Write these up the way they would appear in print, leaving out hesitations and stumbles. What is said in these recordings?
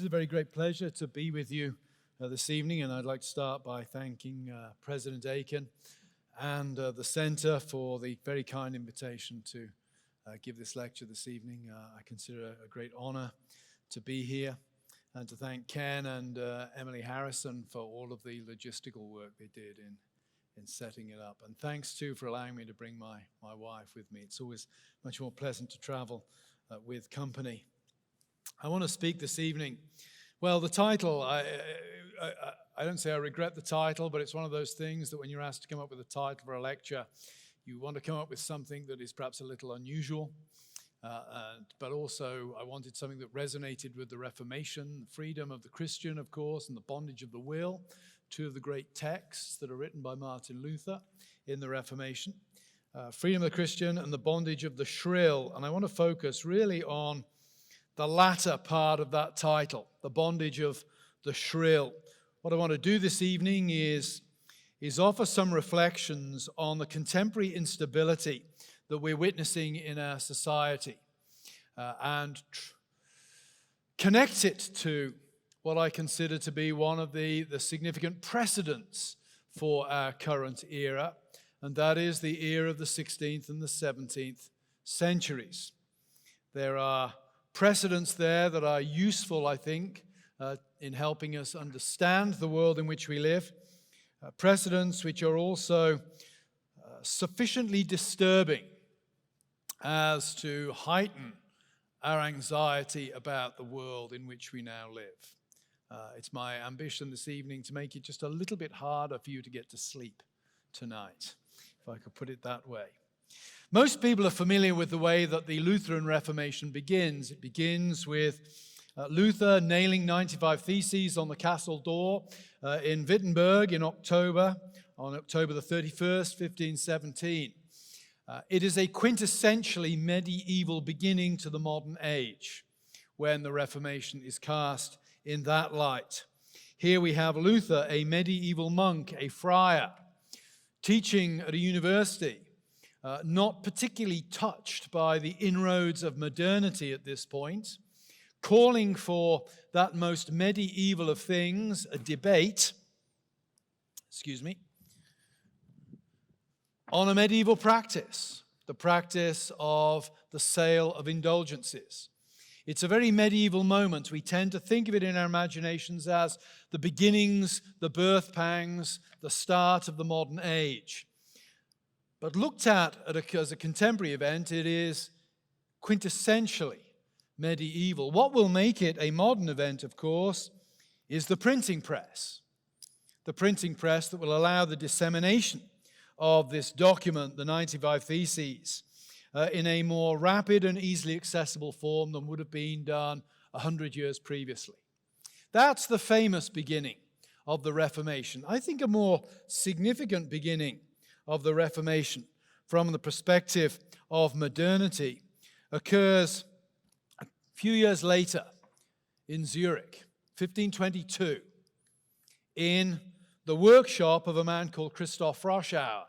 It's a very great pleasure to be with you this evening, and I'd like to start by thanking President Aiken and the Center for the very kind invitation to give this lecture this evening. I consider it a great honor to be here, and to thank Ken and Emily Harrison for all of the logistical work they did in setting it up. And thanks, too, for allowing me to bring my wife with me. It's always much more pleasant to travel with company. I want to speak this evening. Well, the title, I don't say I regret the title, but it's one of those things that when you're asked to come up with a title for a lecture, you want to come up with something that is perhaps a little unusual, but also I wanted something that resonated with the Reformation, the freedom of the Christian, of course, and the bondage of the will, two of the great texts that are written by Martin Luther in the Reformation. Freedom of the Christian and the bondage of the Shrill. And I want to focus really on the latter part of that title, the bondage of the Shrill. What I want to do this evening is offer some reflections on the contemporary instability that we're witnessing in our society and connect it to what I consider to be one of the significant precedents for our current era, and that is the era of the 16th and the 17th centuries. There are precedents there that are useful, I think, in helping us understand the world in which we live. Precedents which are also sufficiently disturbing as to heighten our anxiety about the world in which we now live. It's my ambition this evening to make it just a little bit harder for you to get to sleep tonight, if I could put it that way. Most people are familiar with the way that the Lutheran Reformation begins. It begins with Luther nailing 95 Theses on the castle door in Wittenberg on October the 31st, 1517. It is a quintessentially medieval beginning to the modern age when the Reformation is cast in that light. Here we have Luther, a medieval monk, a friar, teaching at a university, not particularly touched by the inroads of modernity at this point, calling for that most medieval of things, a debate, on a medieval practice, the practice of the sale of indulgences. It's a very medieval moment. We tend to think of it in our imaginations as the beginnings, the birth pangs, the start of the modern age. But looked at as a contemporary event, it is quintessentially medieval. What will make it a modern event, of course, is the printing press. The printing press that will allow the dissemination of this document, the 95 Theses, in a more rapid and easily accessible form than would have been done 100 years previously. That's the famous beginning of the Reformation. I think a more significant beginning of the Reformation from the perspective of modernity occurs a few years later in Zurich, 1522, in the workshop of a man called Christoph Froschauer.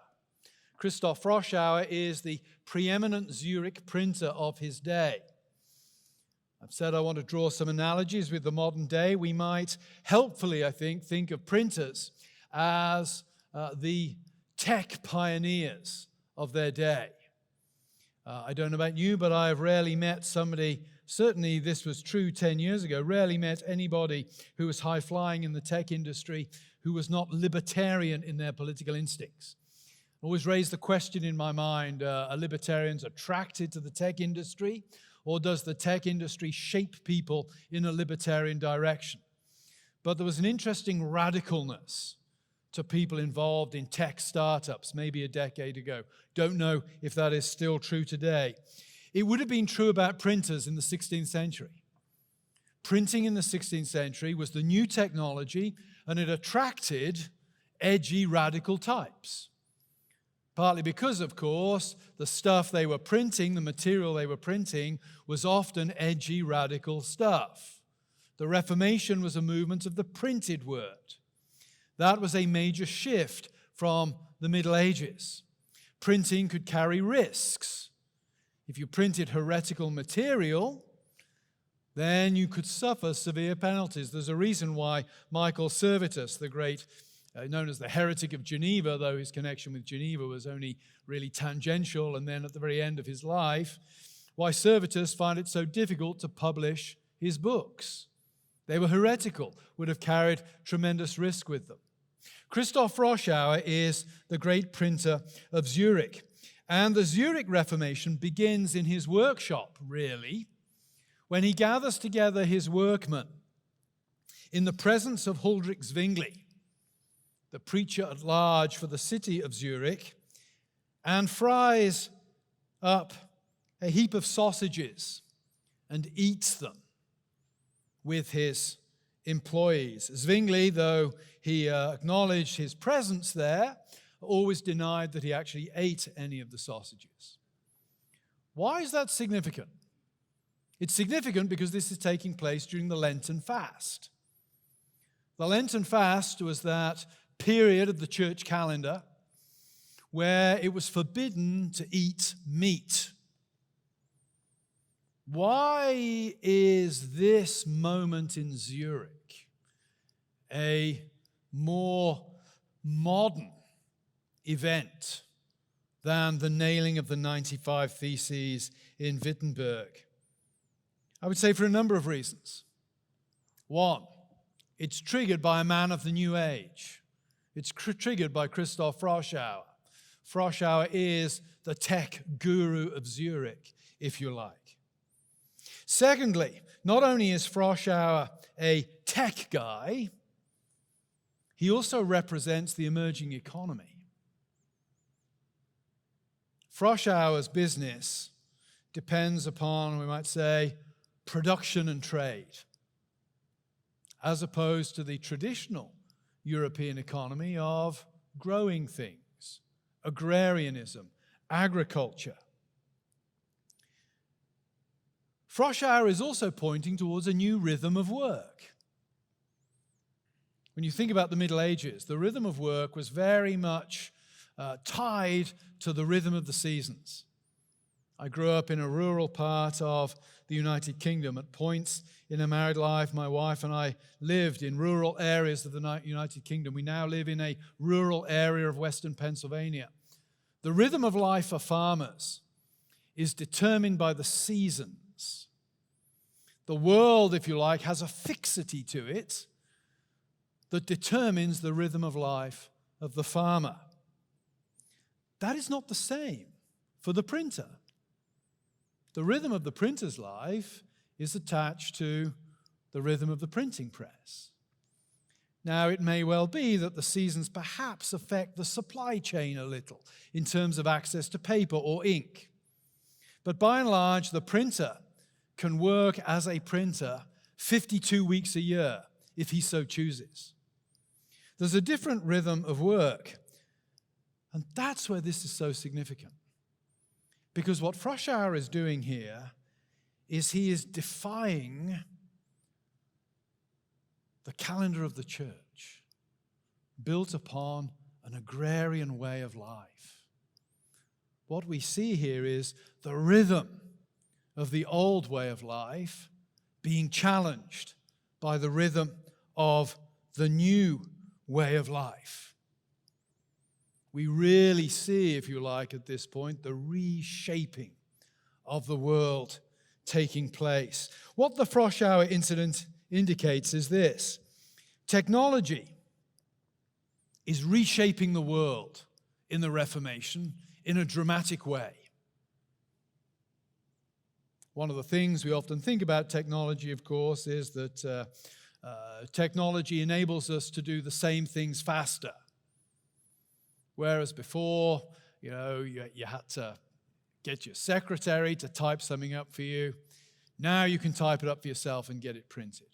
Christoph Froschauer is the preeminent Zurich printer of his day. I've said I want to draw some analogies with the modern day. We might helpfully, I think of printers as the tech pioneers of their day. I don't know about you, but I have rarely met somebody, certainly this was true 10 years ago, rarely met anybody who was high-flying in the tech industry who was not libertarian in their political instincts. Always raised the question in my mind, are libertarians attracted to the tech industry, or does the tech industry shape people in a libertarian direction? But there was an interesting radicalness to people involved in tech startups maybe a decade ago. Don't know if that is still true today. It would have been true about printers in the 16th century. Printing in the 16th century was the new technology, and it attracted edgy, radical types. Partly because, of course, the stuff they were printing, the material they were printing, was often edgy, radical stuff. The Reformation was a movement of the printed word. That was a major shift from the Middle Ages. Printing could carry risks. If you printed heretical material, then you could suffer severe penalties. There's a reason why Michael Servetus, the great, known as the heretic of Geneva, though his connection with Geneva was only really tangential, and then at the very end of his life, why Servetus found it so difficult to publish his books. They were heretical, would have carried tremendous risk with them. Christoph Froschauer is the great printer of Zurich. And the Zurich Reformation begins in his workshop, really, when he gathers together his workmen in the presence of Huldrych Zwingli, the preacher at large for the city of Zurich, and fries up a heap of sausages and eats them with his employees. Zwingli, though he acknowledged his presence there, always denied that he actually ate any of the sausages. Why is that significant? It's significant because this is taking place during the Lenten fast. The Lenten fast was that period of the church calendar where it was forbidden to eat meat. Why is this moment in Zurich a more modern event than the nailing of the 95 Theses in Wittenberg? I would say for a number of reasons. One, it's triggered by a man of the New Age. It's triggered by Christoph Froschauer. Froschauer is the tech guru of Zurich, if you like. Secondly, not only is Froschauer a tech guy, he also represents the emerging economy. Froschauer's business depends upon, we might say, production and trade, as opposed to the traditional European economy of growing things, agrarianism, agriculture. Froschauer is also pointing towards a new rhythm of work. When you think about the Middle Ages, the rhythm of work was very much tied to the rhythm of the seasons. I grew up in a rural part of the United Kingdom. At points in a married life, my wife and I lived in rural areas of the United Kingdom. We now live in a rural area of Western Pennsylvania. The rhythm of life for farmers is determined by the seasons. The world, if you like, has a fixity to it that determines the rhythm of life of the farmer. That is not the same for the printer. The rhythm of the printer's life is attached to the rhythm of the printing press. Now, it may well be that the seasons perhaps affect the supply chain a little in terms of access to paper or ink. But by and large, the printer can work as a printer 52 weeks a year if he so chooses. There's a different rhythm of work. And that's where this is so significant. Because what Froschauer is doing here is he is defying the calendar of the church, built upon an agrarian way of life. What we see here is the rhythm of the old way of life being challenged by the rhythm of the new way of life. We really see, if you like, at this point, the reshaping of the world taking place. What the Froschauer incident indicates is this: technology is reshaping the world in the Reformation in a dramatic way. One of the things we often think about technology, of course, is that technology enables us to do the same things faster. Whereas before, you had to get your secretary to type something up for you. Now you can type it up for yourself and get it printed.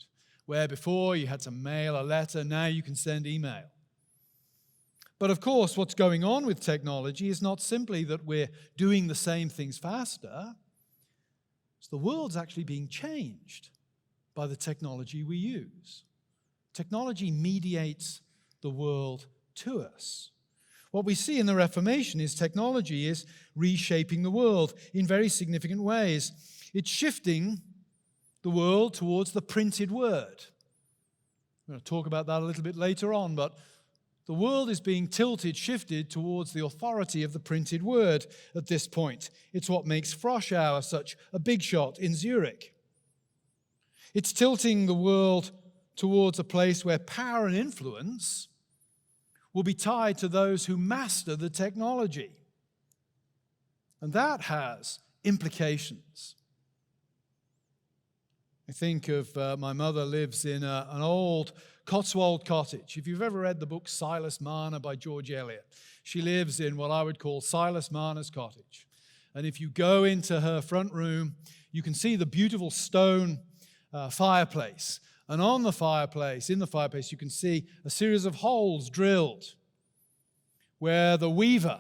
Where before you had to mail a letter, now you can send email. But of course, what's going on with technology is not simply that we're doing the same things faster. It's the world's actually being changed by the technology we use. Technology mediates the world to us. What we see in the Reformation is technology is reshaping the world in very significant ways. It's shifting the the world towards the printed word. I'm going to talk about that a little bit later on, but the world is being shifted towards the authority of the printed word at this point. It's what makes Froschauer such a big shot in Zurich. It's tilting the world towards a place where power and influence will be tied to those who master the technology. And that has implications. I think of my mother lives in an old Cotswold cottage. If you've ever read the book Silas Marner by George Eliot, she lives in what I would call Silas Marner's cottage. And if you go into her front room, you can see the beautiful stone fireplace. And on the fireplace, in the fireplace, you can see a series of holes drilled where the weaver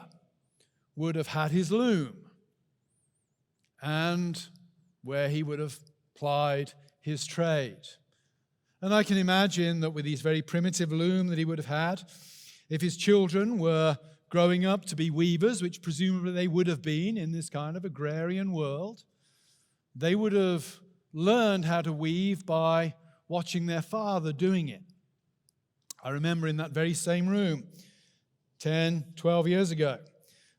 would have had his loom and where he would have plied his trade. And I can imagine that with his very primitive loom that he would have had, if his children were growing up to be weavers, which presumably they would have been in this kind of agrarian world, they would have learned how to weave by watching their father doing it. I remember in that very same room 10, 12 years ago,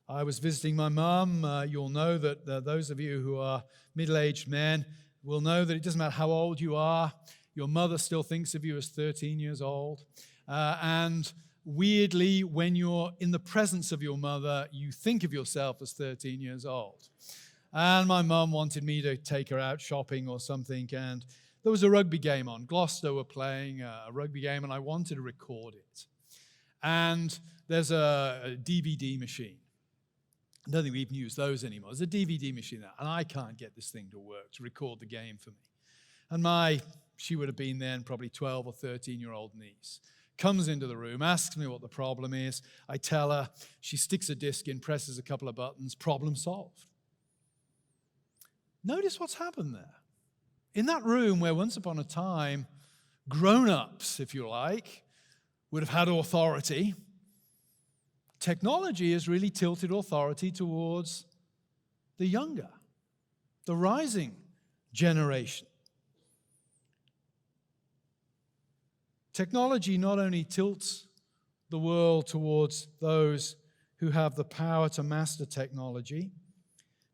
I was visiting my mum. You'll know that those of you who are middle-aged men will know that it doesn't matter how old you are, your mother still thinks of you as 13 years old. And weirdly, when you're in the presence of your mother, you think of yourself as 13 years old. And my mum wanted me to take her out shopping or something, and there was a rugby game on. Gloucester were playing a rugby game, and I wanted to record it. And there's a DVD machine. I don't think we even use those anymore. There's a DVD machine there, and I can't get this thing to work, to record the game for me. And she would have been then probably 12 or 13-year-old niece comes into the room, asks me what the problem is. I tell her. She sticks a disc in, presses a couple of buttons, problem solved. Notice what's happened there. In that room where once upon a time, grown-ups, if you like, would have had authority, technology has really tilted authority towards the younger, the rising generation. Technology not only tilts the world towards those who have the power to master technology,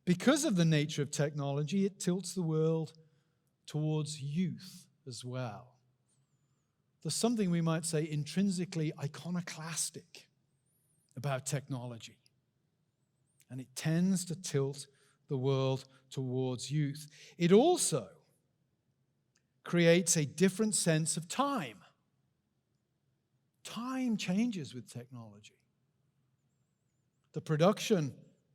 because of the nature of technology, it tilts the world towards youth as well. There's something we might say intrinsically iconoclastic about technology, and it tends to tilt the world towards youth. It also creates a different sense of time. Time changes with technology. The production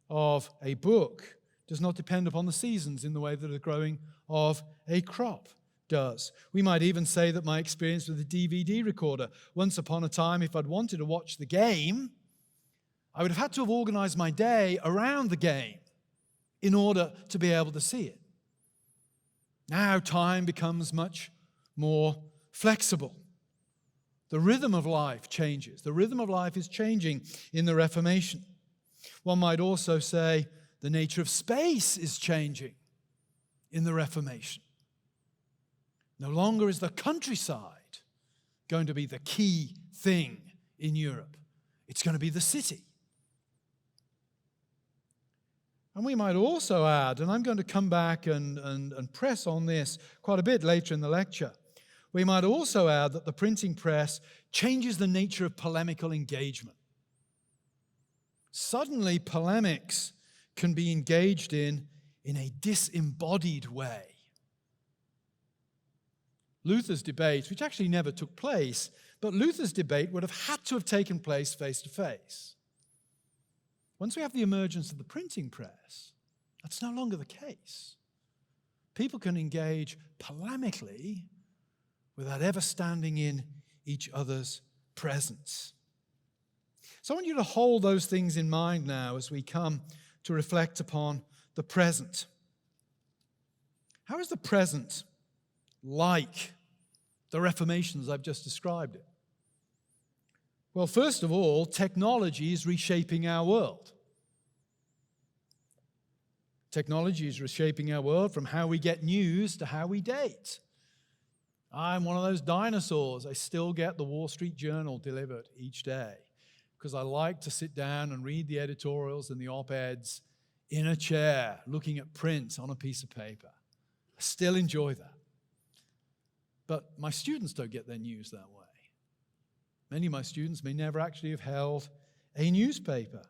of a book does not depend upon the seasons in the way that the growing of a crop does. We might even say that my experience with a DVD recorder, once upon a time, if I'd wanted to watch the game, I would have had to have organized my day around the game in order to be able to see it. Now time becomes much more flexible. The rhythm of life changes. The rhythm of life is changing in the Reformation. One might also say the nature of space is changing in the Reformation. No longer is the countryside going to be the key thing in Europe. It's going to be the city. And we might also add, and I'm going to come back and press on this quite a bit later in the lecture, we might also add that the printing press changes the nature of polemical engagement. Suddenly, polemics can be engaged in a disembodied way. Luther's debate, which actually never took place, but Luther's debate would have had to have taken place face to face. Once we have the emergence of the printing press, that's no longer the case. People can engage polemically without ever standing in each other's presence. So I want you to hold those things in mind now as we come to reflect upon the present. How is the present like the Reformation as I've just described it? Well, first of all, technology is reshaping our world. Technology is reshaping our world from how we get news to how we date. I'm one of those dinosaurs. I still get the Wall Street Journal delivered each day because I like to sit down and read the editorials and the op-eds in a chair, looking at print on a piece of paper. I still enjoy that. But my students don't get their news that way. Many of my students may never actually have held a newspaper.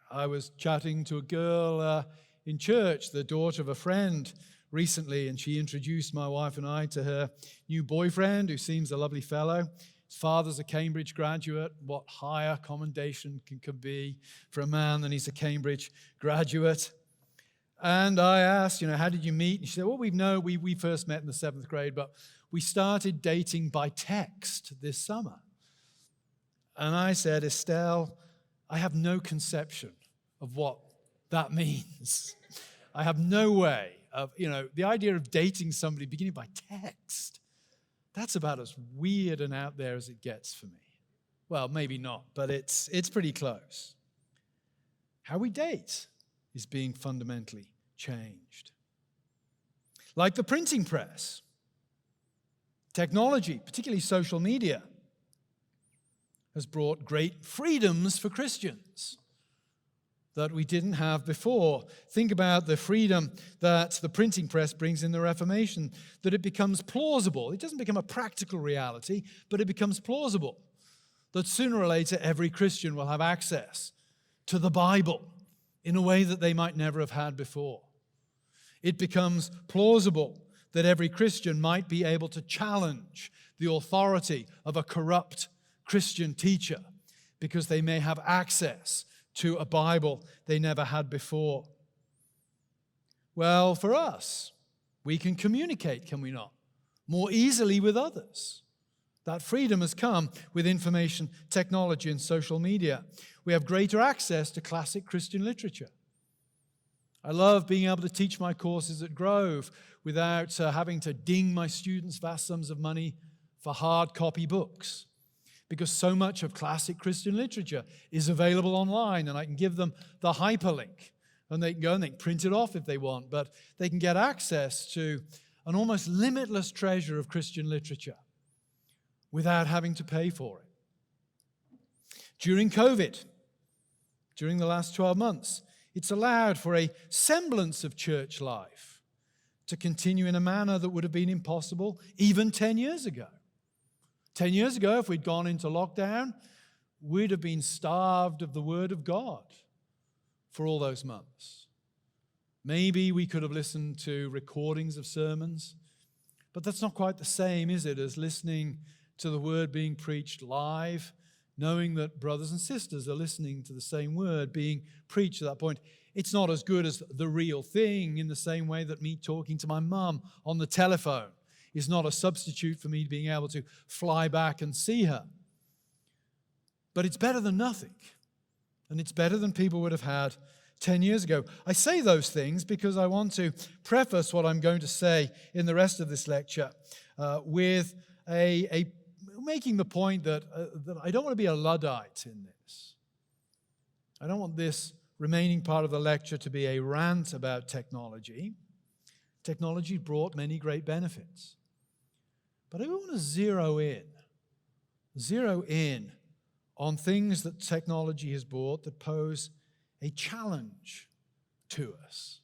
I was chatting to a girl in church, the daughter of a friend, recently, and she introduced my wife and I to her new boyfriend, who seems a lovely fellow. His father's a Cambridge graduate. What higher commendation can be for a man than he's a Cambridge graduate? And I asked, how did you meet? And she said, well, we first met in the 7th grade, but we started dating by text this summer. And I said, Estelle, I have no conception of what that means. I have no way of, the idea of dating somebody beginning by text, that's about as weird and out there as it gets for me. Well, maybe not, but it's pretty close. How we date is being fundamentally changed. Like the printing press, technology, particularly social media, has brought great freedoms for Christians that we didn't have before. Think about the freedom that the printing press brings in the Reformation, that it becomes plausible. It doesn't become a practical reality, but it becomes plausible that sooner or later every Christian will have access to the Bible in a way that they might never have had before. It becomes plausible that every Christian might be able to challenge the authority of a corrupt Christian teacher because they may have access to a Bible they never had before. Well, for us, we can communicate, can we not, more easily with others. That freedom has come with information technology and social media. We have greater access to classic Christian literature. I love being able to teach my courses at Grove without having to ding my students vast sums of money for hard copy books, because so much of classic Christian literature is available online, and I can give them the hyperlink, and they can go and they can print it off if they want, but they can get access to an almost limitless treasure of Christian literature without having to pay for it. During COVID, during the last 12 months, it's allowed for a semblance of church life to continue in a manner that would have been impossible even 10 years ago. 10 years ago, if we'd gone into lockdown, we'd have been starved of the Word of God for all those months. Maybe we could have listened to recordings of sermons, but that's not quite the same, is it, as listening to the Word being preached live, knowing that brothers and sisters are listening to the same Word being preached at that point. It's not as good as the real thing, in the same way that me talking to my mum on the telephone is not a substitute for me being able to fly back and see her. But it's better than nothing. And it's better than people would have had 10 years ago. I say those things because I want to preface what I'm going to say in the rest of this lecture with making the point that I don't want to be a Luddite in this. I don't want this remaining part of the lecture to be a rant about technology. Technology brought many great benefits. But I want to zero in on things that technology has brought that pose a challenge to us.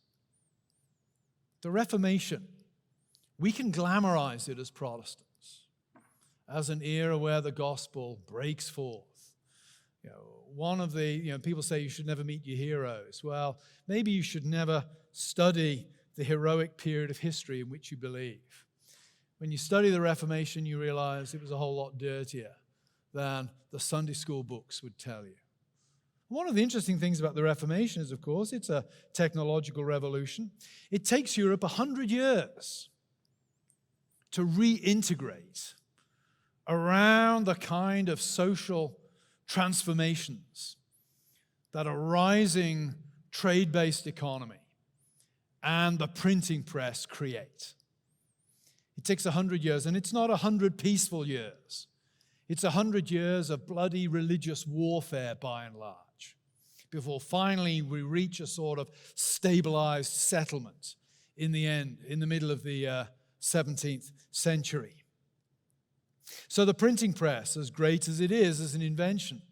The Reformation, we can glamorize it as Protestants, as an era where the gospel breaks forth. One of the, people say you should never meet your heroes. Well, maybe you should never study the heroic period of history in which you believe. When you study the Reformation, you realize it was a whole lot dirtier than the Sunday school books would tell you. One of the interesting things about the Reformation is, of course, it's a technological revolution. It takes Europe 100 years to reintegrate around the kind of social transformations that a rising trade-based economy and the printing press create. It takes 100 years, and it's not 100 peaceful years. It's 100 years of bloody religious warfare, by and large, before finally we reach a sort of stabilized settlement in the end, in the middle of the 17th century. So the printing press, as great as it is as an invention,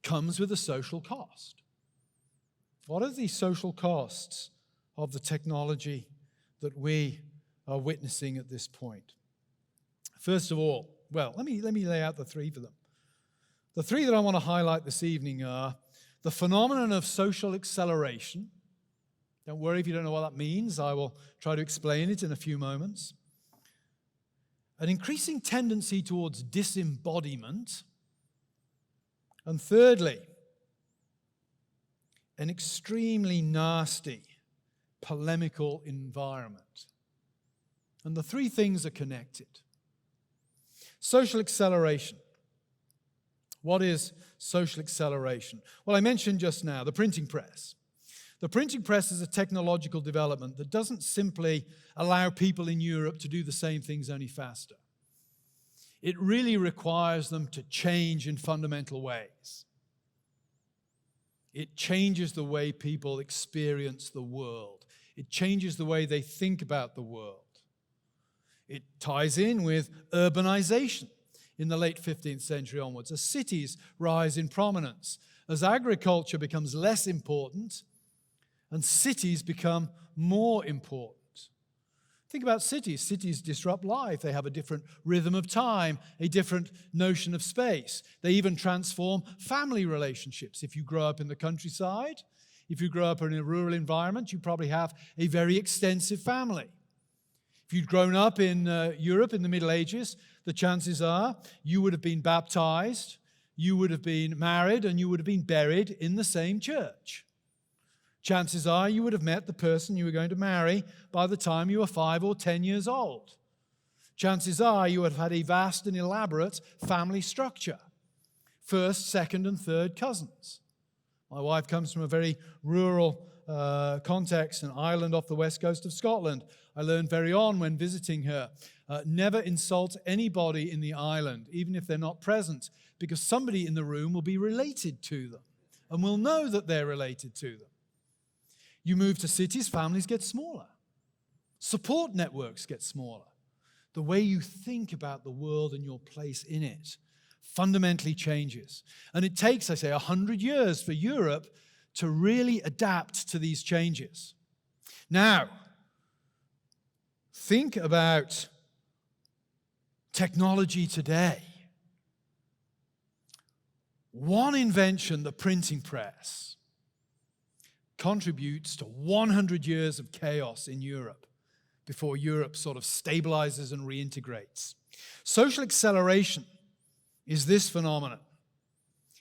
comes with a social cost. What are the social costs of the technology that we are witnessing at this point? First of all, well, let me lay out the three for them. The three that I want to highlight this evening are the phenomenon of social acceleration. Don't worry if you don't know what that means. I will try to explain it in a few moments. An increasing tendency towards disembodiment. And thirdly, an extremely nasty, polemical environment. And the three things are connected. Social acceleration. What is social acceleration? Well, I mentioned just now the printing press. The printing press is a technological development that doesn't simply allow people in Europe to do the same things only faster. It really requires them to change in fundamental ways. It changes the way people experience the world. It changes the way they think about the world. It ties in with urbanization in the late 15th century onwards, as cities rise in prominence, as agriculture becomes less important and cities become more important. Think about cities. Cities disrupt life. They have a different rhythm of time, a different notion of space. They even transform family relationships. If you grow up in the countryside, if you grow up in a rural environment, you probably have a very extensive family. If you'd grown up in Europe in the Middle Ages, the chances are you would have been baptized, you would have been married, and you would have been buried in the same church. Chances are you would have met the person you were going to marry by the time you were 5 or 10 years old. Chances are you would have had a vast and elaborate family structure. First, second, and third cousins. My wife comes from a very rural context, an island off the west coast of Scotland. I learned very on when visiting her, never insult anybody in the island, even if they're not present, because somebody in the room will be related to them and will know that they're related to them. You move to cities, families get smaller. Support networks get smaller. The way you think about the world and your place in it fundamentally changes. And it takes, I say, 100 years for Europe to really adapt to these changes. Now, think about technology today. One invention, the printing press, contributes to 100 years of chaos in Europe before Europe sort of stabilizes and reintegrates. Social acceleration is this phenomenon.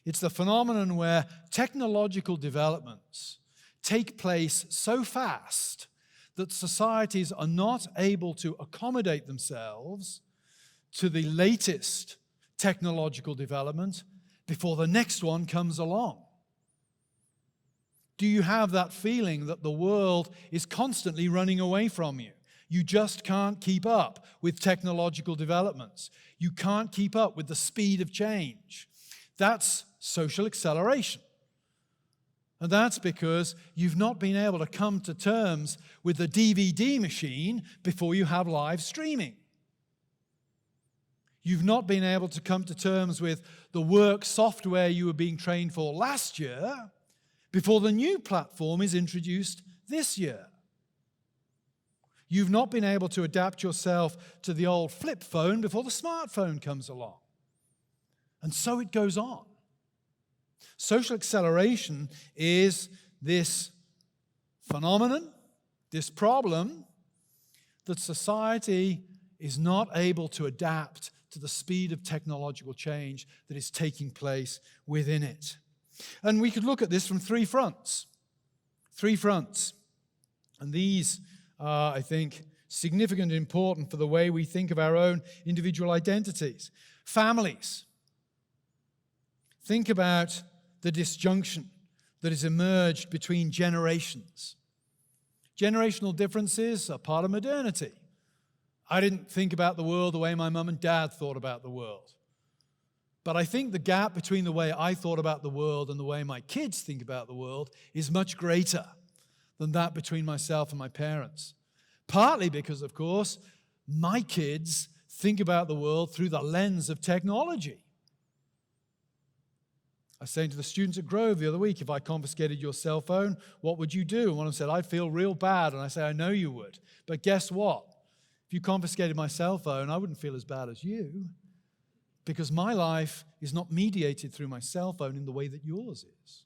It's the phenomenon where technological developments take place so fast that societies are not able to accommodate themselves to the latest technological development before the next one comes along. Do you have that feeling that the world is constantly running away from you? You just can't keep up with technological developments. You can't keep up with the speed of change. That's social acceleration. And that's because you've not been able to come to terms with the DVD machine before you have live streaming. You've not been able to come to terms with the work software you were being trained for last year before the new platform is introduced this year. You've not been able to adapt yourself to the old flip phone before the smartphone comes along. And so it goes on. Social acceleration is this phenomenon, this problem, that society is not able to adapt to the speed of technological change that is taking place within it. And we could look at this from three fronts. Three fronts. And these are, I think, significant and important for the way we think of our own individual identities. Families. Think about the disjunction that has emerged between generations. Generational differences are part of modernity. I didn't think about the world the way my mum and dad thought about the world. But I think the gap between the way I thought about the world and the way my kids think about the world is much greater than that between myself and my parents. Partly because, of course, my kids think about the world through the lens of technology. I was saying to the students at Grove the other week, if I confiscated your cell phone, what would you do? And one of them said, I'd feel real bad. And I say, I know you would. But guess what? If you confiscated my cell phone, I wouldn't feel as bad as you, because my life is not mediated through my cell phone in the way that yours is.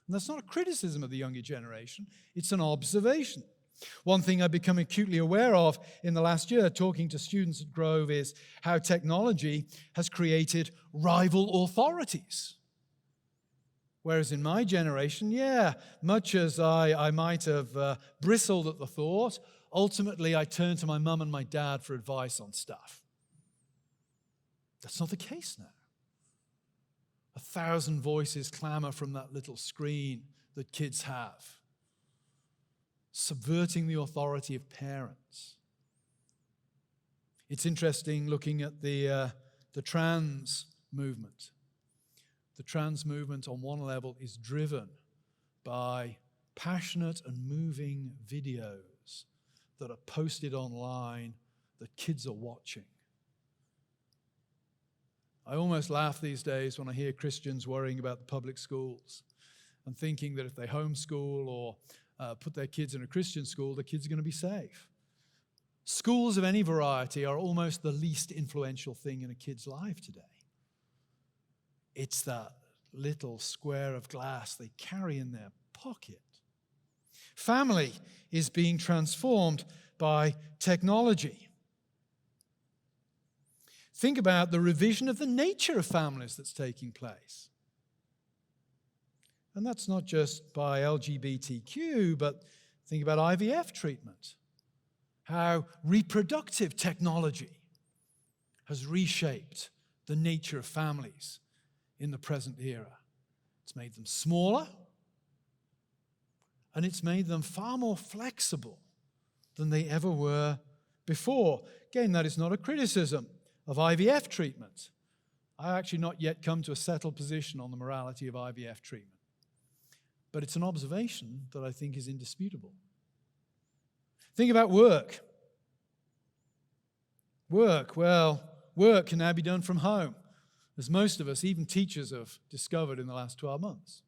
And that's not a criticism of the younger generation. It's an observation. One thing I've become acutely aware of in the last year, talking to students at Grove, is how technology has created rival authorities. Whereas in my generation, much as I might have bristled at the thought, ultimately I turned to my mum and my dad for advice on stuff. That's not the case now. 1,000 voices clamor from that little screen that kids have, subverting the authority of parents. It's interesting looking at the trans movement. The trans movement on one level is driven by passionate and moving videos that are posted online that kids are watching. I almost laugh these days when I hear Christians worrying about the public schools and thinking that if they homeschool or put their kids in a Christian school, the kids are going to be safe. Schools of any variety are almost the least influential thing in a kid's life today. It's that little square of glass they carry in their pocket. Family is being transformed by technology. Think about the revision of the nature of families that's taking place. And that's not just by LGBTQ, but think about IVF treatment. How reproductive technology has reshaped the nature of families in the present era. It's made them smaller, and it's made them far more flexible than they ever were before. Again, that is not a criticism of IVF treatment. I've actually not yet come to a settled position on the morality of IVF treatment. But it's an observation that I think is indisputable. Think about work. Work can now be done from home, as most of us, even teachers, have discovered in the last 12 months.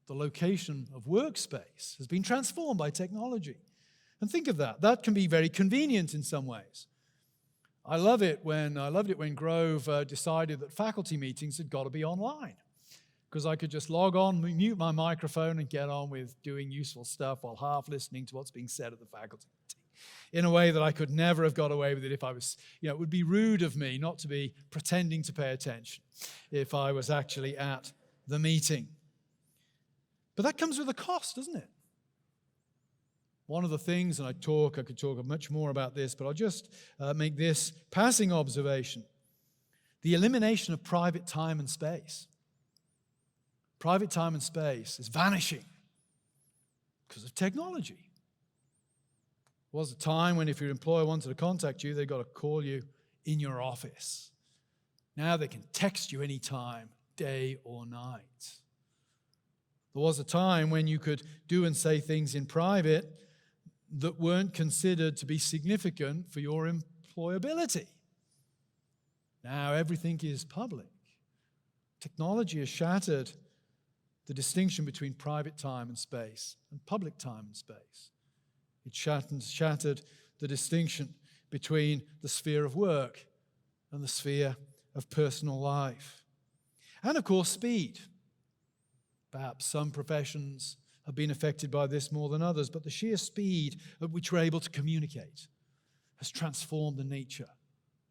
The location of workspace has been transformed by technology. And think of that. That can be very convenient in some ways. I loved it when Grove decided that faculty meetings had got to be online, because I could just log on, mute my microphone, and get on with doing useful stuff while half listening to what's being said at the faculty meeting, in a way that I could never have got away with it if I was, it would be rude of me not to be pretending to pay attention if I was actually at the meeting. But that comes with a cost, doesn't it? One of the things, and I could talk much more about this, but I'll just make this passing observation. The elimination of private time and space. Private time and space is vanishing because of technology. There was a time when if your employer wanted to contact you, they got to call you in your office. Now they can text you anytime, day or night. There was a time when you could do and say things in private that weren't considered to be significant for your employability. Now everything is public. Technology has shattered the distinction between private time and space and public time and space. It shattered the distinction between the sphere of work and the sphere of personal life. And of course, speed. Perhaps some professions have been affected by this more than others, but the sheer speed at which we're able to communicate has transformed the nature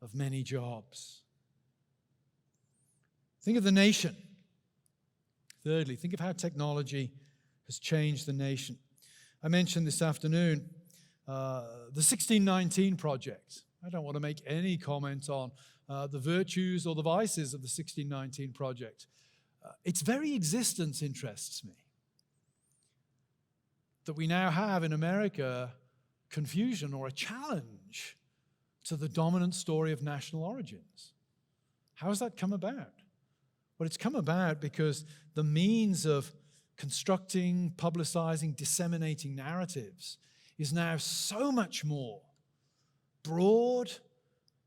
of many jobs. Think of the nation. Thirdly, think of how technology has changed the nation. I mentioned this afternoon the 1619 project. I don't want to make any comment on the virtues or the vices of the 1619 project. Its very existence interests me. That we now have in America confusion or a challenge to the dominant story of national origins. How has that come about? Well, it's come about because the means of constructing, publicizing, disseminating narratives is now so much more broad,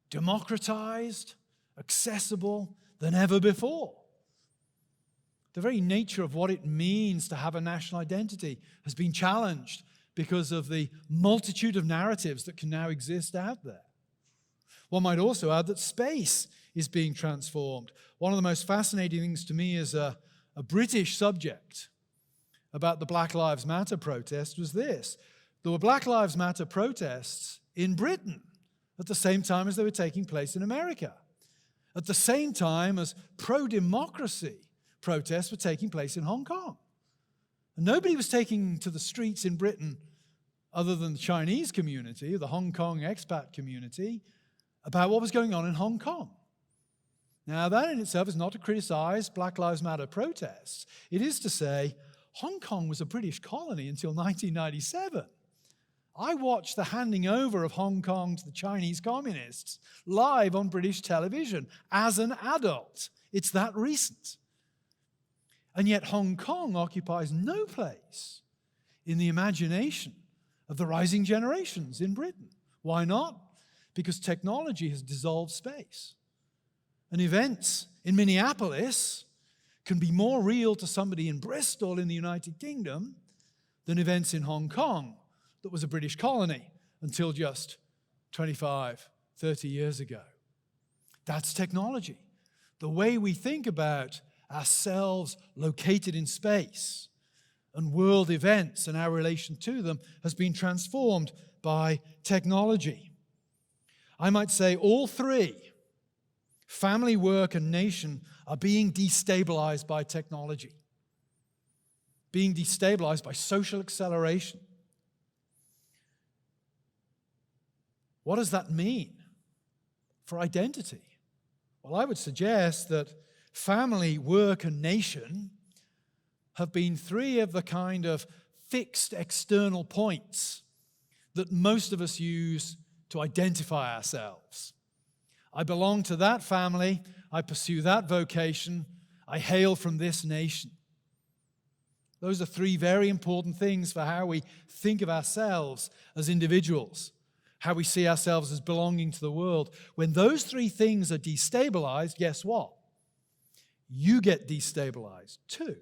democratized, accessible than ever before. The very nature of what it means to have a national identity has been challenged because of the multitude of narratives that can now exist out there. One might also add that space is being transformed. One of the most fascinating things to me as a British subject about the Black Lives Matter protest was this. There were Black Lives Matter protests in Britain at the same time as they were taking place in America, at the same time as pro-democracy protests were taking place in Hong Kong. And nobody was taking to the streets in Britain other than the Chinese community, the Hong Kong expat community, about what was going on in Hong Kong. Now, that in itself is not to criticize Black Lives Matter protests. It is to say Hong Kong was a British colony until 1997. I watched the handing over of Hong Kong to the Chinese communists live on British television as an adult. It's that recent. And yet Hong Kong occupies no place in the imagination of the rising generations in Britain. Why not? Because technology has dissolved space. And events in Minneapolis can be more real to somebody in Bristol in the United Kingdom than events in Hong Kong that was a British colony until just 25, 30 years ago. That's technology. The way we think about ourselves located in space and world events and our relation to them has been transformed by technology. I might say all three, family, work, and nation, are being destabilized by technology, being destabilized by social acceleration. What does that mean for identity? Well, I would suggest that family, work, and nation have been three of the kind of fixed external points that most of us use to identify ourselves. I belong to that family, I pursue that vocation, I hail from this nation. Those are three very important things for how we think of ourselves as individuals, how we see ourselves as belonging to the world. When those three things are destabilized, guess what? You get destabilized too.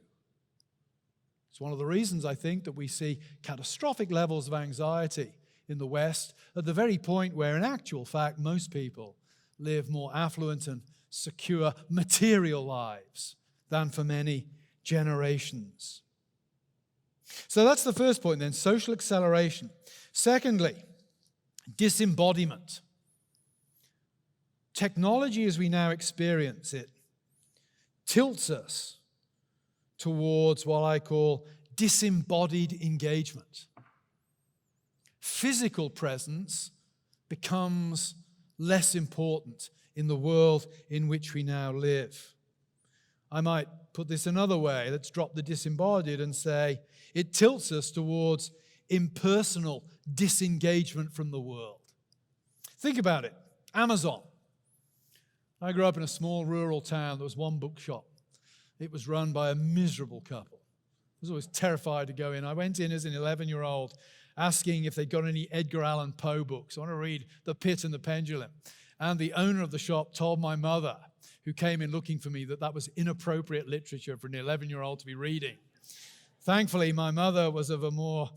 It's one of the reasons I think that we see catastrophic levels of anxiety in the West at the very point where, in actual fact, most people live more affluent and secure material lives than for many generations. So that's the first point then, social acceleration. Secondly, disembodiment. Technology as we now experience it tilts us towards what I call disembodied engagement. Physical presence becomes less important in the world in which we now live. I might put this another way. Let's drop the disembodied and say it tilts us towards impersonal disengagement from the world. Think about it. Amazon. I grew up in a small rural town. There was one bookshop. It was run by a miserable couple. I was always terrified to go in. I went in as an 11-year-old asking if they'd got any Edgar Allan Poe books. I want to read The Pit and the Pendulum. And the owner of the shop told my mother, who came in looking for me, that that was inappropriate literature for an 11-year-old to be reading. Thankfully, my mother was of a more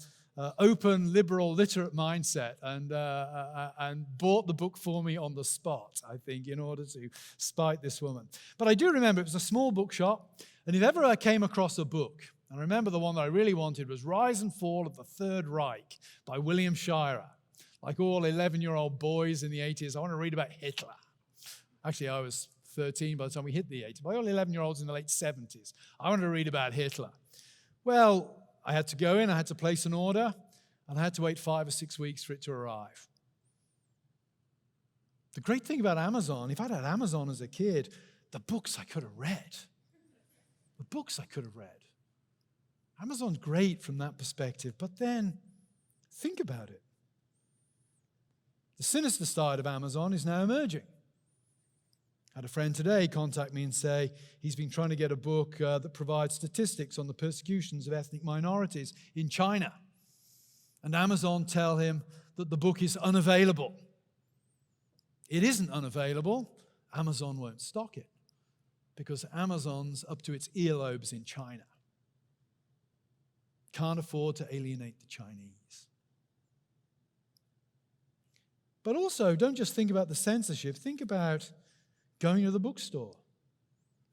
open, liberal, literate mindset and bought the book for me on the spot, I think, in order to spite this woman. But I do remember it was a small bookshop, and if ever I came across a book, and I remember the one that I really wanted was Rise and Fall of the Third Reich by William Shirer. Like all 11-year-old boys in the 80s, I want to read about Hitler. Actually, I was 13 by the time we hit the 80s. By all 11-year-olds in the late 70s, I wanted to read about Hitler. Well, I had to go in, I had to place an order, and I had to wait 5 or 6 weeks for it to arrive. The great thing about Amazon, if I'd had Amazon as a kid, the books I could have read. The books I could have read. Amazon's great from that perspective, but then think about it. The sinister side of Amazon is now emerging. Had a friend today contact me and say he's been trying to get a book that provides statistics on the persecutions of ethnic minorities in China. And Amazon tell him that the book is unavailable. It isn't unavailable. Amazon won't stock it because Amazon's up to its earlobes in China. Can't afford to alienate the Chinese. But also, don't just think about the censorship. Think about going to the bookstore.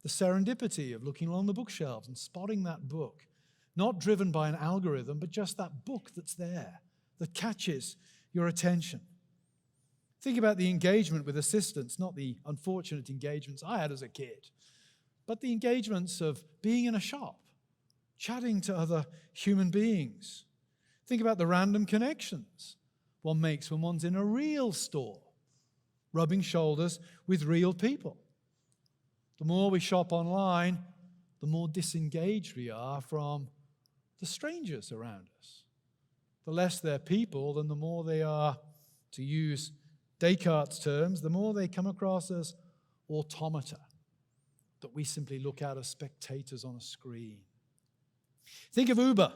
The serendipity of looking along the bookshelves and spotting that book. Not driven by an algorithm, but just that book that's there, that catches your attention. Think about the engagement with assistants, not the unfortunate engagements I had as a kid, but the engagements of being in a shop, chatting to other human beings. Think about the random connections one makes when one's in a real store, rubbing shoulders with real people. The more we shop online, the more disengaged we are from the strangers around us. The less they're people, then the more they are, to use Descartes' terms, the more they come across as automata, that we simply look at as spectators on a screen. Think of Uber.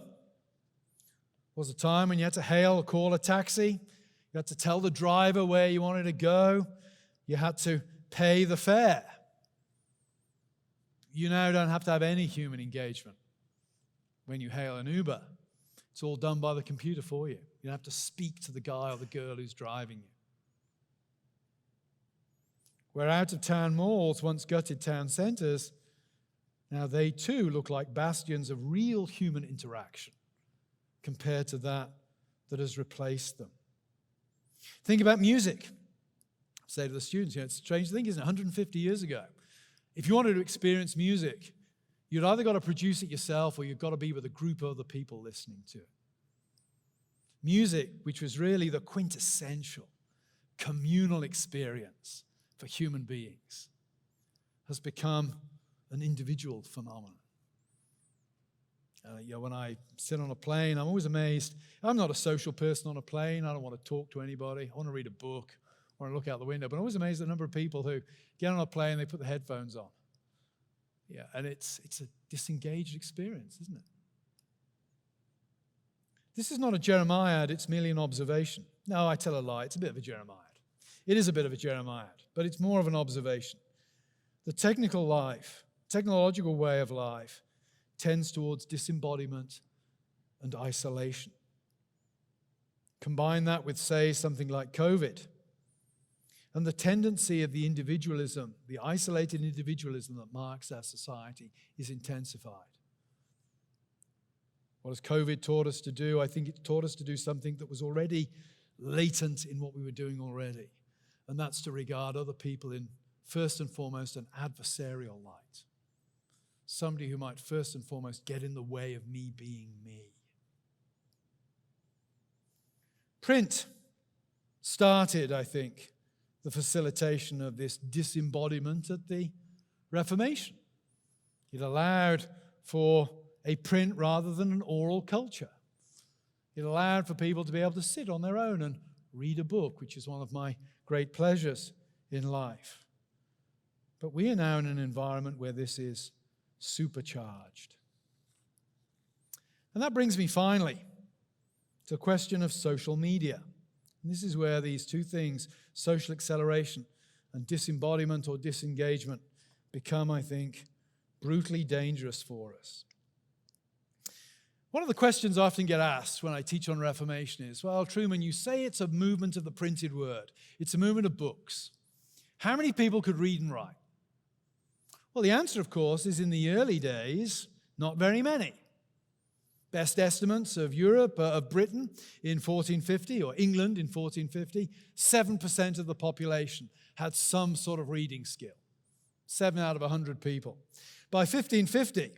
There was a time when you had to hail or call a taxi. You had to tell the driver where you wanted to go. You had to pay the fare. You now don't have to have any human engagement when you hail an Uber. It's all done by the computer for you. You don't have to speak to the guy or the girl who's driving you. Where out-of-town malls once gutted town centers, now they too look like bastions of real human interaction compared to that has replaced them. Think about music. I say to the students, it's a strange thing, isn't it? 150 years ago, if you wanted to experience music, you'd either got to produce it yourself or you've got to be with a group of other people listening to it. Music, which was really the quintessential communal experience for human beings, has become an individual phenomenon. When I sit on a plane, I'm always amazed. I'm not a social person on a plane. I don't want to talk to anybody. I want to read a book. I want to look out the window. But I'm always amazed at the number of people who get on a plane, they put the headphones on. Yeah, and it's a disengaged experience, isn't it? This is not a Jeremiad, it's merely an observation. No, I tell a lie. It's a bit of a Jeremiad. It is a bit of a Jeremiad, but it's more of an observation. The technological way of life tends towards disembodiment and isolation. Combine that with, say, something like COVID, and the tendency of the individualism, the isolated individualism that marks our society is intensified. What has COVID taught us to do? I think it taught us to do something that was already latent in what we were doing already, and that's to regard other people in, first and foremost, an adversarial light. Somebody who might first and foremost get in the way of me being me. Print started, I think, the facilitation of this disembodiment at the Reformation. It allowed for a print rather than an oral culture. It allowed for people to be able to sit on their own and read a book, which is one of my great pleasures in life. But we are now in an environment where this is supercharged. And that brings me finally to a question of social media. And this is where these two things, social acceleration and disembodiment or disengagement, become, I think, brutally dangerous for us. One of the questions I often get asked when I teach on Reformation is, well, Trueman, you say it's a movement of the printed word. It's a movement of books. How many people could read and write? Well, the answer, of course, is in the early days, not very many. Best estimates of Europe, of Britain in 1450, or England in 1450, 7% of the population had some sort of reading skill. 7 out of 100 people. By 1550, a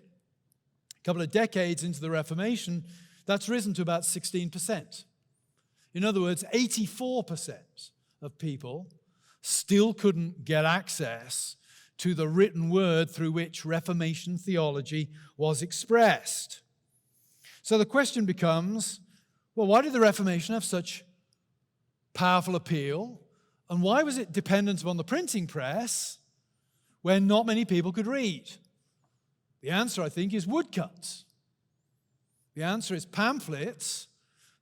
couple of decades into the Reformation, that's risen to about 16%. In other words, 84% of people still couldn't get access to the written word through which Reformation theology was expressed. So the question becomes, well, why did the Reformation have such powerful appeal? And why was it dependent upon the printing press where not many people could read? The answer, I think, is woodcuts. The answer is pamphlets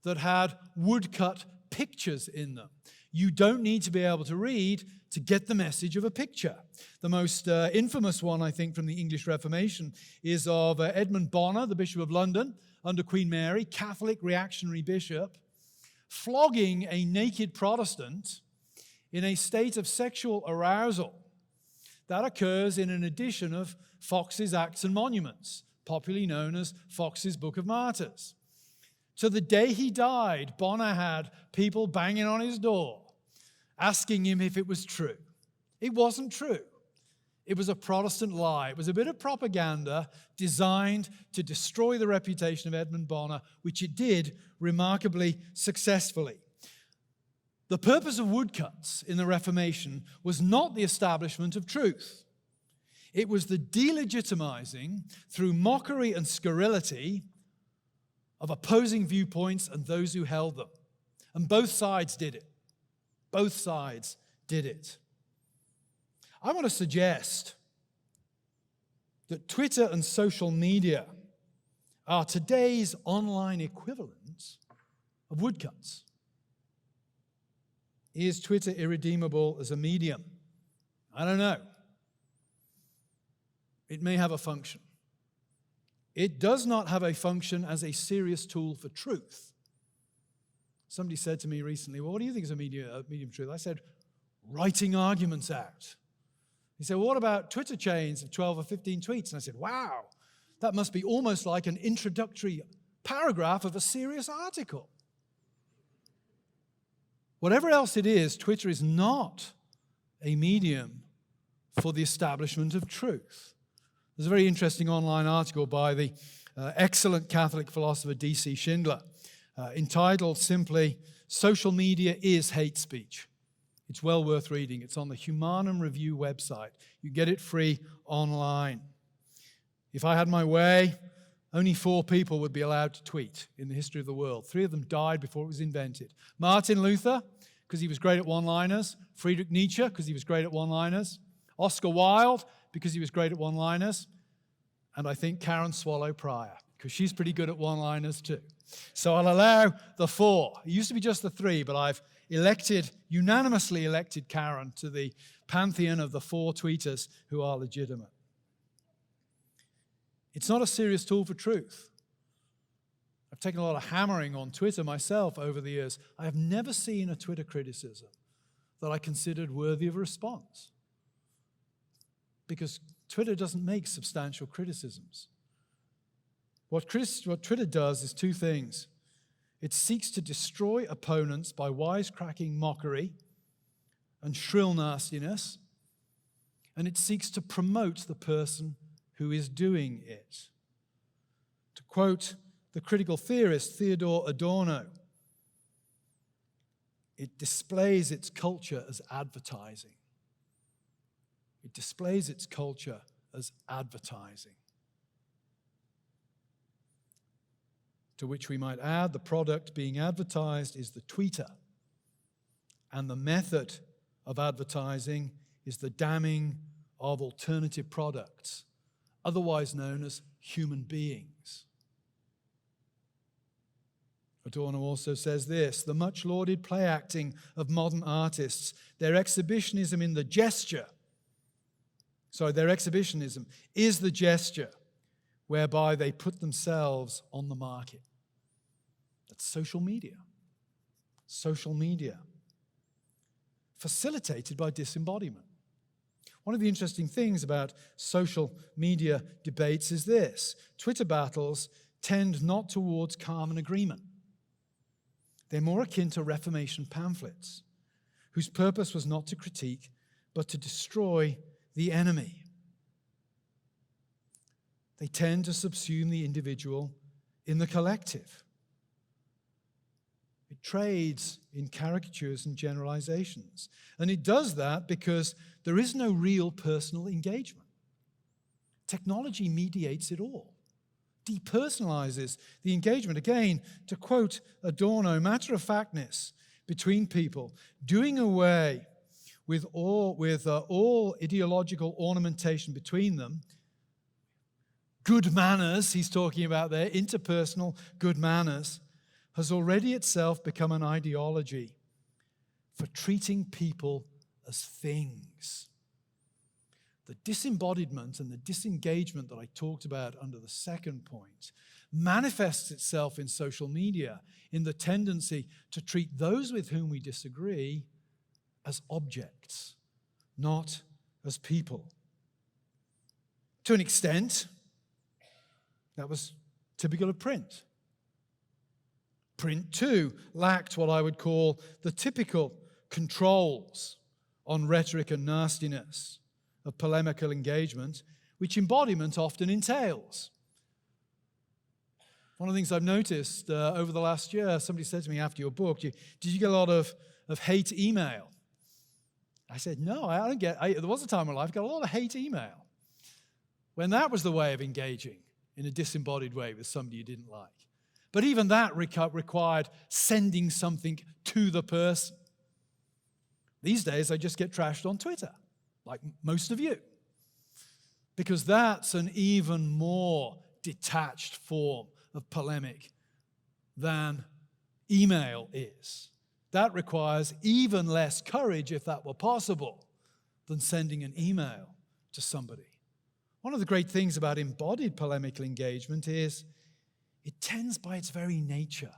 that had woodcut pictures in them. You don't need to be able to read to get the message of a picture. The most infamous one, I think, from the English Reformation is of Edmund Bonner, the Bishop of London, under Queen Mary, Catholic reactionary bishop, flogging a naked Protestant in a state of sexual arousal. That occurs in an edition of Fox's Acts and Monuments, popularly known as Fox's Book of Martyrs. To the day he died, Bonner had people banging on his door, asking him if it was true. It wasn't true. It was a Protestant lie. It was a bit of propaganda designed to destroy the reputation of Edmund Bonner, which it did remarkably successfully. The purpose of woodcuts in the Reformation was not the establishment of truth. It was the delegitimizing, through mockery and scurrility, of opposing viewpoints and those who held them. And both sides did it. Both sides did it. I want to suggest that Twitter and social media are today's online equivalents of woodcuts. Is Twitter irredeemable as a medium? I don't know. It may have a function. It does not have a function as a serious tool for truth. Somebody said to me recently, well, what do you think is a medium of truth? I said, writing arguments out. He said, well, what about Twitter chains of 12 or 15 tweets? And I said, wow, that must be almost like an introductory paragraph of a serious article. Whatever else it is, Twitter is not a medium for the establishment of truth. There's a very interesting online article by the excellent Catholic philosopher D.C. Schindler entitled simply, Social Media is Hate Speech. It's well worth reading. It's on the Humanum Review website. You get it free online. If I had my way, only 4 people would be allowed to tweet in the history of the world. 3 of them died before it was invented. Martin Luther, because he was great at one-liners. Friedrich Nietzsche, because he was great at one-liners. Oscar Wilde, because he was great at one-liners. And I think Karen Swallow Pryor, because she's pretty good at one-liners too. So I'll allow the 4. It used to be just the 3, but I've unanimously elected Karen to the pantheon of the 4 tweeters who are legitimate. It's not a serious tool for truth. I've taken a lot of hammering on Twitter myself over the years. I have never seen a Twitter criticism that I considered worthy of a response, because Twitter doesn't make substantial criticisms. What Twitter does is 2 things. It seeks to destroy opponents by wisecracking mockery and shrill nastiness, and it seeks to promote the person who is doing it. To quote the critical theorist Theodor Adorno, it displays its culture as advertising. It displays its culture as advertising. To which we might add, the product being advertised is the tweeter, and the method of advertising is the damning of alternative products, otherwise known as human beings. Adorno also says this, the much lauded play acting of modern artists, their exhibitionism is the gesture whereby they put themselves on the market. That's social media. Social media. Facilitated by disembodiment. One of the interesting things about social media debates is this. Twitter battles tend not towards calm and agreement. They're more akin to Reformation pamphlets, whose purpose was not to critique, but to destroy the enemy. They tend to subsume the individual in the collective. It trades in caricatures and generalizations. And it does that because there is no real personal engagement. Technology mediates it all, depersonalizes the engagement. Again, to quote Adorno, matter-of-factness between people, doing away with all ideological ornamentation between them. Good manners, he's talking about there, interpersonal good manners, has already itself become an ideology for treating people as things. The disembodiment and the disengagement that I talked about under the second point manifests itself in social media in the tendency to treat those with whom we disagree as objects, not as people. To an extent, that was typical of print. Print, too, lacked what I would call the typical controls on rhetoric and nastiness of polemical engagement, which embodiment often entails. One of the things I've noticed over the last year, somebody said to me after your book, did you get a lot of hate email? I said, no, I don't get, there was a time in my life I got a lot of hate email, when that was the way of engaging in a disembodied way with somebody you didn't like. But even that required sending something to the person. These days, I just get trashed on Twitter, like most of you, because that's an even more detached form of polemic than email is. That requires even less courage, if that were possible, than sending an email to somebody. One of the great things about embodied polemical engagement is it tends by its very nature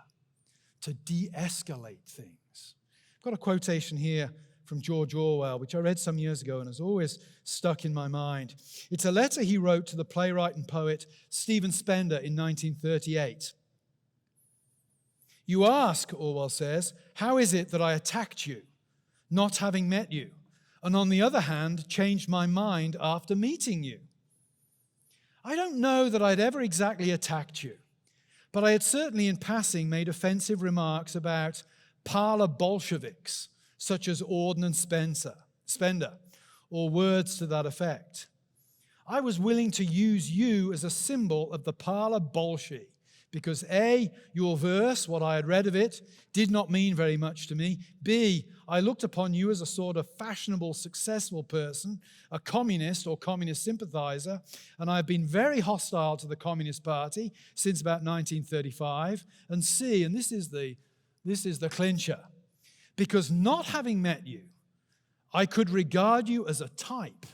to de-escalate things. I've got a quotation here from George Orwell, which I read some years ago and has always stuck in my mind. It's a letter he wrote to the playwright and poet Stephen Spender in 1938. You ask, Orwell says, how is it that I attacked you, not having met you, and on the other hand, changed my mind after meeting you? I don't know that I'd ever exactly attacked you, but I had certainly in passing made offensive remarks about parlor Bolsheviks, such as Auden and Spender, or words to that effect. I was willing to use you as a symbol of the parlor Bolshevik, because A, your verse, what I had read of it, did not mean very much to me. B, I looked upon you as a sort of fashionable, successful person, a communist or communist sympathizer, and I have been very hostile to the Communist Party since about 1935. And C, and this is the clincher, because not having met you, I could regard you as a type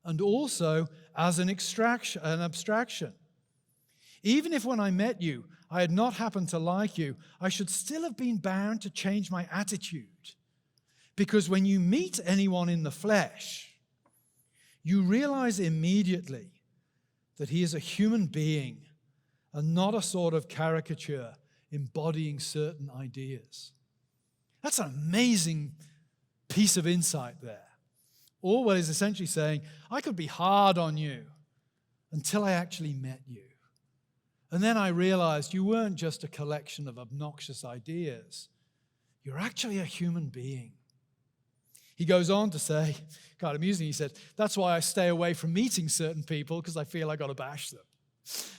and also as an abstraction. Even if when I met you, I had not happened to like you, I should still have been bound to change my attitude. Because when you meet anyone in the flesh, you realize immediately that he is a human being and not a sort of caricature embodying certain ideas. That's an amazing piece of insight there. Orwell is essentially saying, I could be hard on you until I actually met you. And then I realized you weren't just a collection of obnoxious ideas. You're actually a human being. He goes on to say, quite amusing, he said, that's why I stay away from meeting certain people, because I feel I got to bash them.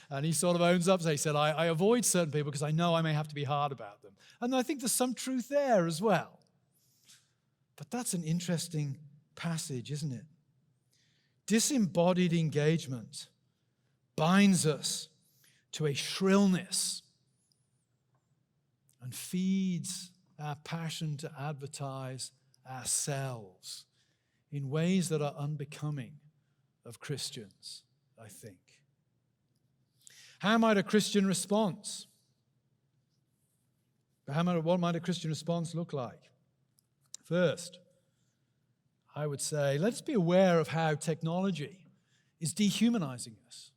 And he sort of owns up, so he said, I avoid certain people because I know I may have to be hard about them. And I think there's some truth there as well. But that's an interesting passage, isn't it? Disembodied engagement binds us to a shrillness and feeds our passion to advertise ourselves in ways that are unbecoming of Christians, I think. How might a Christian response? What might a Christian response look like? First, I would say, let's be aware of how technology is dehumanizing us.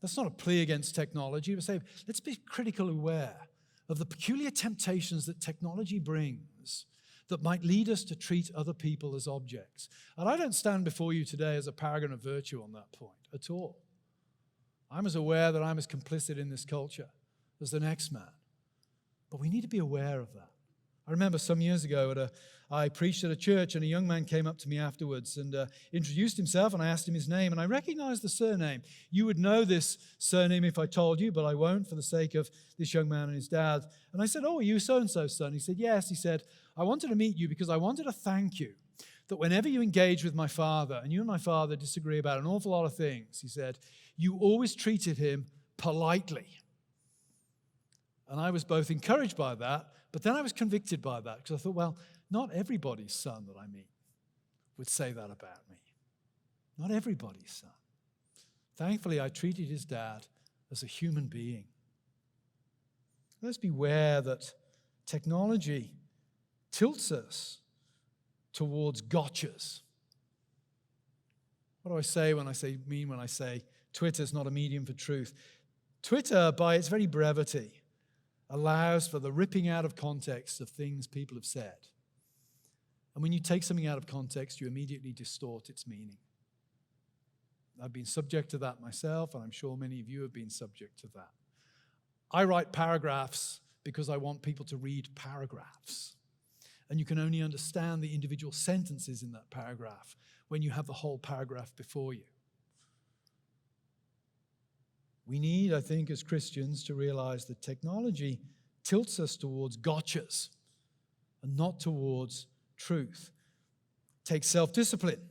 That's not a plea against technology. We say, let's be critically aware of the peculiar temptations that technology brings that might lead us to treat other people as objects. And I don't stand before you today as a paragon of virtue on that point at all. I'm as aware that I'm as complicit in this culture as the next man. But we need to be aware of that. I remember some years ago I preached at a church, and a young man came up to me afterwards and introduced himself, and I asked him his name, and I recognized the surname. You would know this surname if I told you, but I won't for the sake of this young man and his dad. And I said, "Oh, are you so-and-so's son?" He said, "Yes." He said, "I wanted to meet you because I wanted to thank you that whenever you engage with my father, and you and my father disagree about an awful lot of things," he said, "you always treated him politely." And I was both encouraged by that, but then I was convicted by that because I thought, well, not everybody's son that I meet would say that about me. Not everybody's son. Thankfully, I treated his dad as a human being. Let's beware that technology tilts us towards gotchas. What do I say when I say Twitter's not a medium for truth? Twitter, by its very brevity, allows for the ripping out of context of things people have said. And when you take something out of context, you immediately distort its meaning. I've been subject to that myself, and I'm sure many of you have been subject to that. I write paragraphs because I want people to read paragraphs. And you can only understand the individual sentences in that paragraph when you have the whole paragraph before you. We need, I think, as Christians to realize that technology tilts us towards gotchas and not towards truth. Take self-discipline.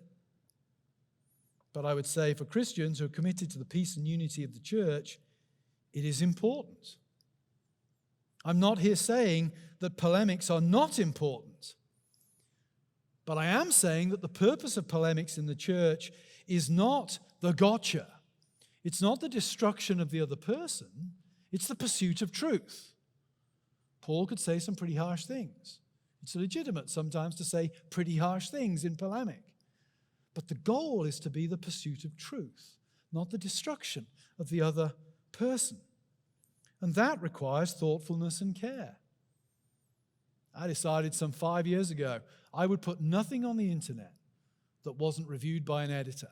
But I would say for Christians who are committed to the peace and unity of the church, it is important. I'm not here saying that polemics are not important. But I am saying that the purpose of polemics in the church is not the gotcha. It's not the destruction of the other person. It's the pursuit of truth. Paul could say some pretty harsh things. It's legitimate sometimes to say pretty harsh things in polemic. But the goal is to be the pursuit of truth, not the destruction of the other person. And that requires thoughtfulness and care. I decided some 5 years ago I would put nothing on the internet that wasn't reviewed by an editor.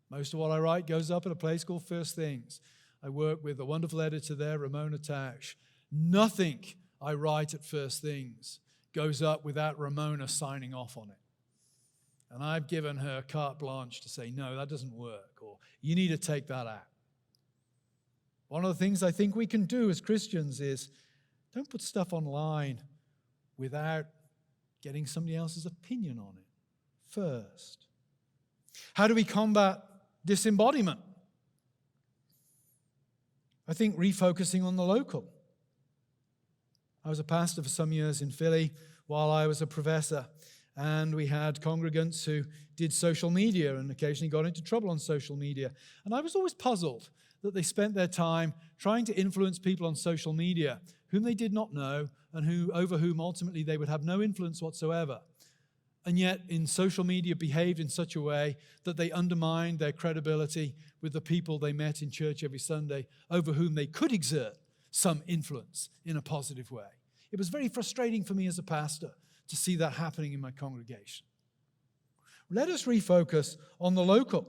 Most of what I write goes up at a place called First Things. I work with a wonderful editor there, Ramona Tash. Nothing I write at First Things goes up without Ramona signing off on it. And I've given her carte blanche to say, no, that doesn't work, or you need to take that out. One of the things I think we can do as Christians is don't put stuff online without getting somebody else's opinion on it first. How do we combat disembodiment? I think refocusing on the local. I was a pastor for some years in Philly while I was a professor, and we had congregants who did social media and occasionally got into trouble on social media. And I was always puzzled that they spent their time trying to influence people on social media whom they did not know and over whom ultimately they would have no influence whatsoever. And yet in social media behaved in such a way that they undermined their credibility with the people they met in church every Sunday over whom they could exert some influence in a positive way. It was very frustrating for me as a pastor to see that happening in my congregation. Let us refocus on the local.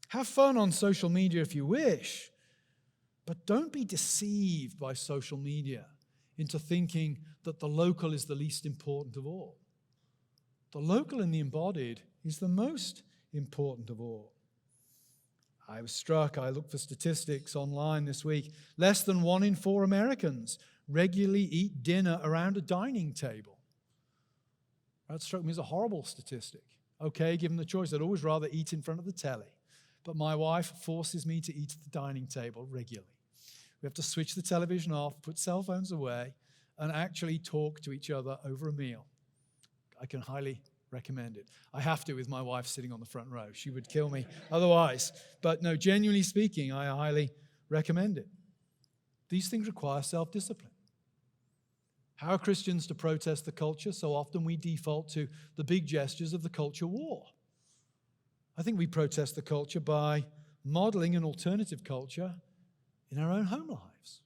Have fun on social media if you wish, but don't be deceived by social media into thinking that the local is the least important of all. The local and the embodied is the most important of all. I was struck, I looked for statistics online this week. Less than 1 in 4 Americans regularly eat dinner around a dining table. That struck me as a horrible statistic. Okay, given the choice, I'd always rather eat in front of the telly. But my wife forces me to eat at the dining table regularly. We have to switch the television off, put cell phones away, and actually talk to each other over a meal. I can highly recommend it. I have to with my wife sitting on the front row. She would kill me otherwise. But no, genuinely speaking, I highly recommend it. These things require self-discipline. How are Christians to protest the culture? So often we default to the big gestures of the culture war. I think we protest the culture by modeling an alternative culture in our own home lives.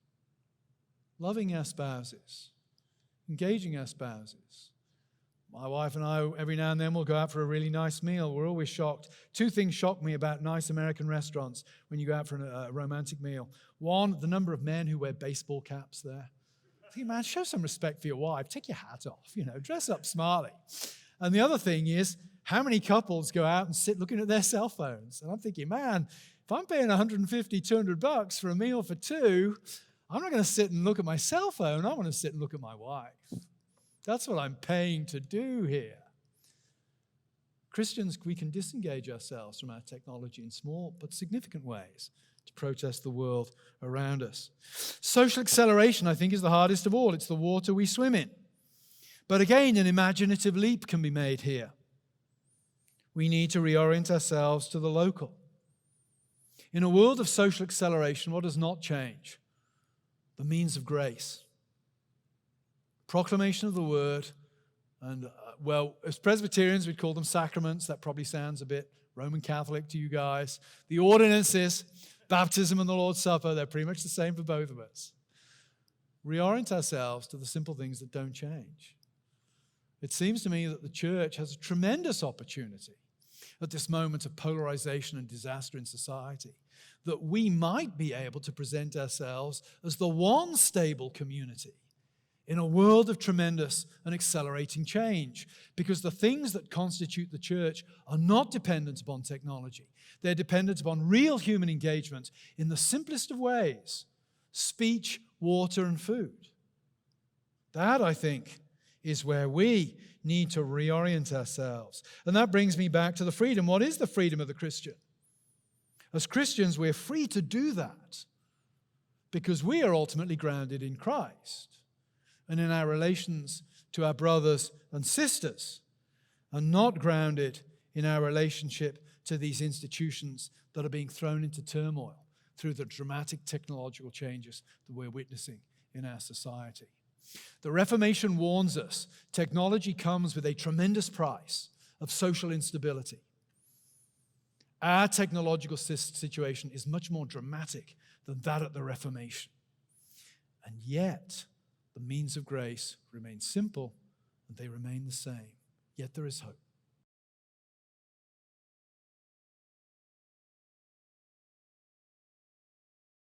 Loving our spouses, engaging our spouses. My wife and I, every now and then, will go out for a really nice meal. We're always shocked. 2 things shock me about nice American restaurants when you go out for a romantic meal. One, the number of men who wear baseball caps there. Think, man, show some respect for your wife. Take your hat off, dress up smartly. And the other thing is, how many couples go out and sit looking at their cell phones? And I'm thinking, man, if I'm paying $150, $200 for a meal for two, I'm not going to sit and look at my cell phone. I want to sit and look at my wife. That's what I'm paying to do here. Christians, we can disengage ourselves from our technology in small but significant ways to protest the world around us. Social acceleration, I think, is the hardest of all. It's the water we swim in. But again, an imaginative leap can be made here. We need to reorient ourselves to the local. In a world of social acceleration, what does not change? The means of grace. Proclamation of the word, and as Presbyterians, we'd call them sacraments. That probably sounds a bit Roman Catholic to you guys. The ordinances, baptism and the Lord's Supper, they're pretty much the same for both of us. Reorient ourselves to the simple things that don't change. It seems to me that the church has a tremendous opportunity at this moment of polarization and disaster in society, that we might be able to present ourselves as the one stable community in a world of tremendous and accelerating change, because the things that constitute the church are not dependent upon technology. They're dependent upon real human engagement in the simplest of ways: speech, water, and food. That, I think, is where we need to reorient ourselves. And that brings me back to the freedom. What is the freedom of the Christian? As Christians, we're free to do that because we are ultimately grounded in Christ and in our relations to our brothers and sisters, and not grounded in our relationship to these institutions that are being thrown into turmoil through the dramatic technological changes that we're witnessing in our society. The Reformation warns us technology comes with a tremendous price of social instability. Our technological situation is much more dramatic than that at the Reformation. And yet, the means of grace remain simple and they remain the same. Yet there is hope.